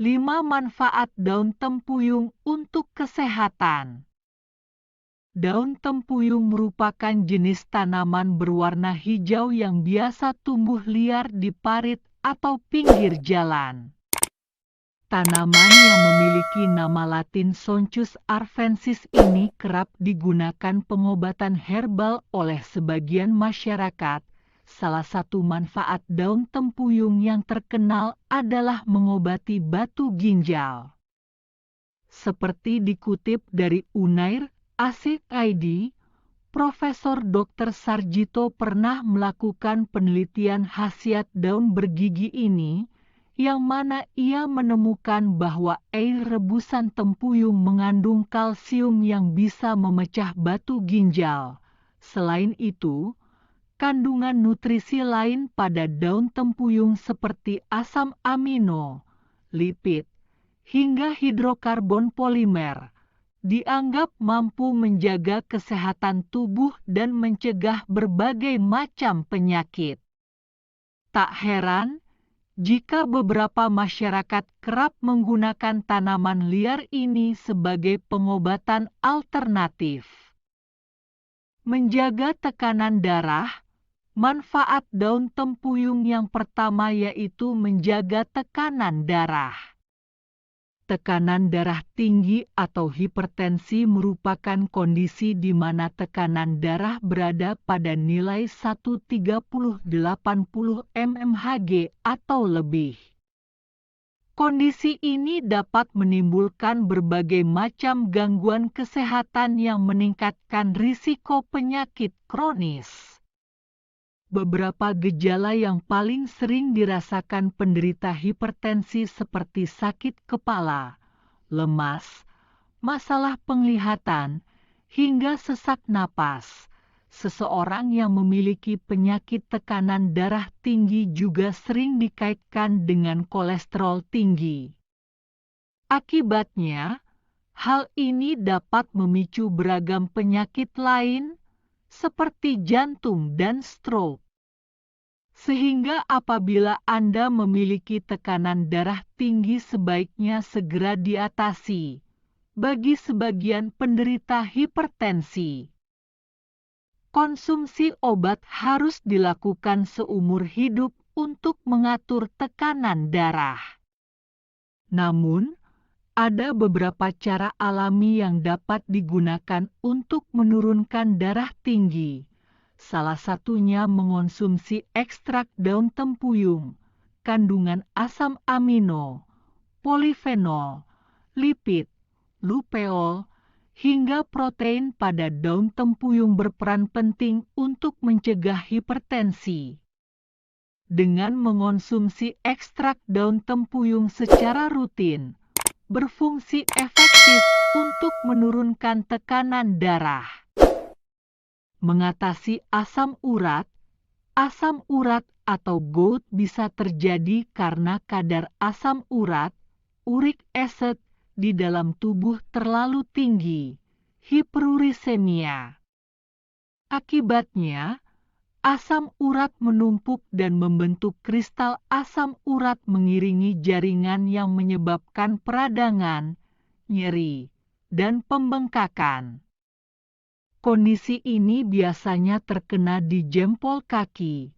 5 manfaat daun tempuyung untuk kesehatan. Daun tempuyung merupakan jenis tanaman berwarna hijau yang biasa tumbuh liar di parit atau pinggir jalan. Tanaman yang memiliki nama latin Sonchus arvensis ini kerap digunakan pengobatan herbal oleh sebagian masyarakat. Salah satu manfaat daun tempuyung yang terkenal adalah mengobati batu ginjal. Seperti dikutip dari Unair Acid-ID, Profesor Dr. Sarjito pernah melakukan penelitian khasiat daun bergigi ini, yang mana ia menemukan bahwa air rebusan tempuyung mengandung kalsium yang bisa memecah batu ginjal. Selain itu, kandungan nutrisi lain pada daun tempuyung seperti asam amino, lipid, hingga hidrokarbon polimer dianggap mampu menjaga kesehatan tubuh dan mencegah berbagai macam penyakit. Tak heran jika beberapa masyarakat kerap menggunakan tanaman liar ini sebagai pengobatan alternatif. Menjaga tekanan darah. Manfaat daun tempuyung yang pertama yaitu menjaga tekanan darah. Tekanan darah tinggi atau hipertensi merupakan kondisi di mana tekanan darah berada pada nilai 130/80 mmHg atau lebih. Kondisi ini dapat menimbulkan berbagai macam gangguan kesehatan yang meningkatkan risiko penyakit kronis. Beberapa gejala yang paling sering dirasakan penderita hipertensi seperti sakit kepala, lemas, masalah penglihatan, hingga sesak napas. Seseorang yang memiliki penyakit tekanan darah tinggi juga sering dikaitkan dengan kolesterol tinggi. Akibatnya, hal ini dapat memicu beragam penyakit lain, seperti jantung dan stroke. Sehingga apabila Anda memiliki tekanan darah tinggi sebaiknya segera diatasi bagi sebagian penderita hipertensi. Konsumsi obat harus dilakukan seumur hidup untuk mengatur tekanan darah. Namun, ada beberapa cara alami yang dapat digunakan untuk menurunkan darah tinggi. Salah satunya mengonsumsi ekstrak daun tempuyung, kandungan asam amino, polifenol, lipid, lupeol, hingga protein pada daun tempuyung berperan penting untuk mencegah hipertensi. Dengan mengonsumsi ekstrak daun tempuyung secara rutin, berfungsi efektif untuk menurunkan tekanan darah. Mengatasi asam urat atau gout bisa terjadi karena kadar asam urat, uric acid, di dalam tubuh terlalu tinggi, hiperurisemia. Akibatnya, asam urat menumpuk dan membentuk kristal asam urat mengiringi jaringan yang menyebabkan peradangan, nyeri, dan pembengkakan. Kondisi ini biasanya terkena di jempol kaki,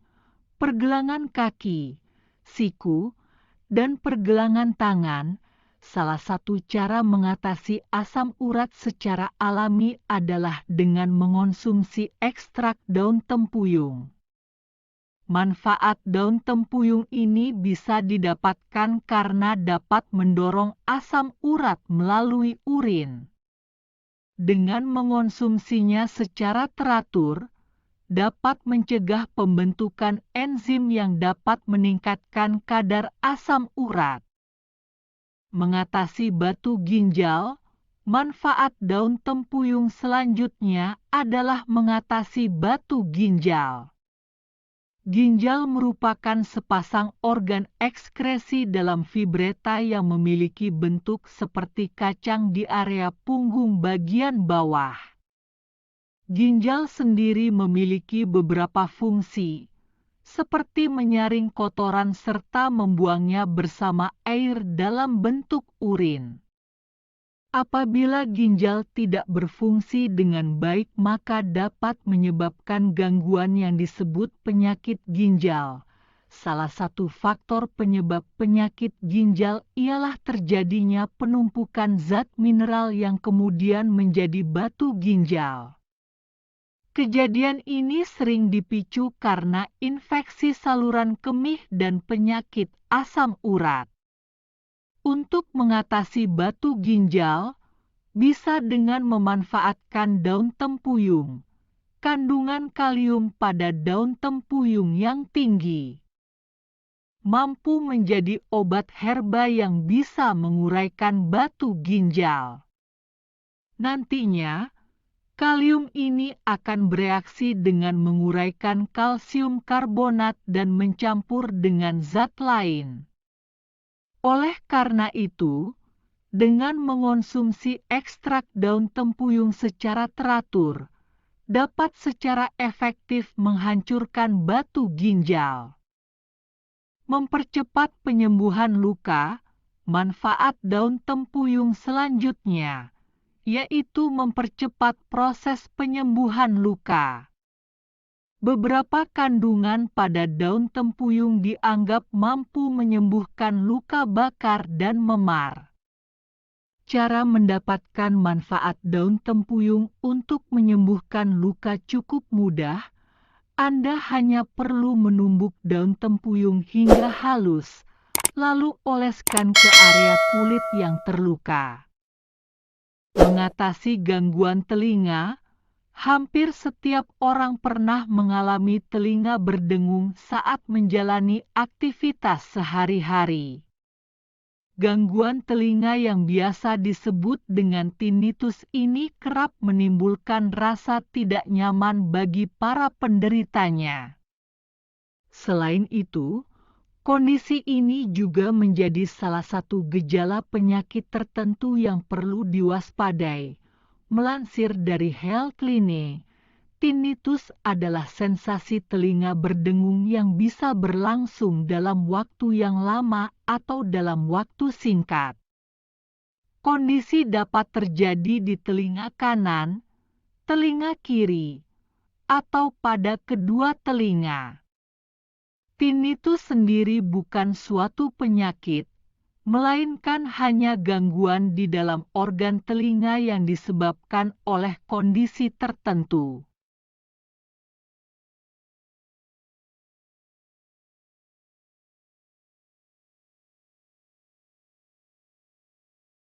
pergelangan kaki, siku, dan pergelangan tangan. Salah satu cara mengatasi asam urat secara alami adalah dengan mengonsumsi ekstrak daun tempuyung. Manfaat daun tempuyung ini bisa didapatkan karena dapat mendorong asam urat melalui urin. Dengan mengonsumsinya secara teratur, dapat mencegah pembentukan enzim yang dapat meningkatkan kadar asam urat. Mengatasi batu ginjal, manfaat daun tempuyung selanjutnya adalah mengatasi batu ginjal. Ginjal merupakan sepasang organ ekskresi dalam vibreta yang memiliki bentuk seperti kacang di area punggung bagian bawah. Ginjal sendiri memiliki beberapa fungsi, seperti menyaring kotoran serta membuangnya bersama air dalam bentuk urin. Apabila ginjal tidak berfungsi dengan baik, maka dapat menyebabkan gangguan yang disebut penyakit ginjal. Salah satu faktor penyebab penyakit ginjal ialah terjadinya penumpukan zat mineral yang kemudian menjadi batu ginjal. Kejadian ini sering dipicu karena infeksi saluran kemih dan penyakit asam urat. Untuk mengatasi batu ginjal, bisa dengan memanfaatkan daun tempuyung. Kandungan kalium pada daun tempuyung yang tinggi mampu menjadi obat herba yang bisa menguraikan batu ginjal. Nantinya, kalium ini akan bereaksi dengan menguraikan kalsium karbonat dan mencampur dengan zat lain. Oleh karena itu, dengan mengonsumsi ekstrak daun tempuyung secara teratur, dapat secara efektif menghancurkan batu ginjal. Mempercepat penyembuhan luka, manfaat daun tempuyung selanjutnya, yaitu mempercepat proses penyembuhan luka. Beberapa kandungan pada daun tempuyung dianggap mampu menyembuhkan luka bakar dan memar. Cara mendapatkan manfaat daun tempuyung untuk menyembuhkan luka cukup mudah. Anda hanya perlu menumbuk daun tempuyung hingga halus, lalu oleskan ke area kulit yang terluka. Mengatasi gangguan telinga. Hampir setiap orang pernah mengalami telinga berdengung saat menjalani aktivitas sehari-hari. Gangguan telinga yang biasa disebut dengan tinnitus ini kerap menimbulkan rasa tidak nyaman bagi para penderitanya. Selain itu, kondisi ini juga menjadi salah satu gejala penyakit tertentu yang perlu diwaspadai. Melansir dari Healthline, tinnitus adalah sensasi telinga berdengung yang bisa berlangsung dalam waktu yang lama atau dalam waktu singkat. Kondisi dapat terjadi di telinga kanan, telinga kiri, atau pada kedua telinga. Tinnitus sendiri bukan suatu penyakit, melainkan hanya gangguan di dalam organ telinga yang disebabkan oleh kondisi tertentu.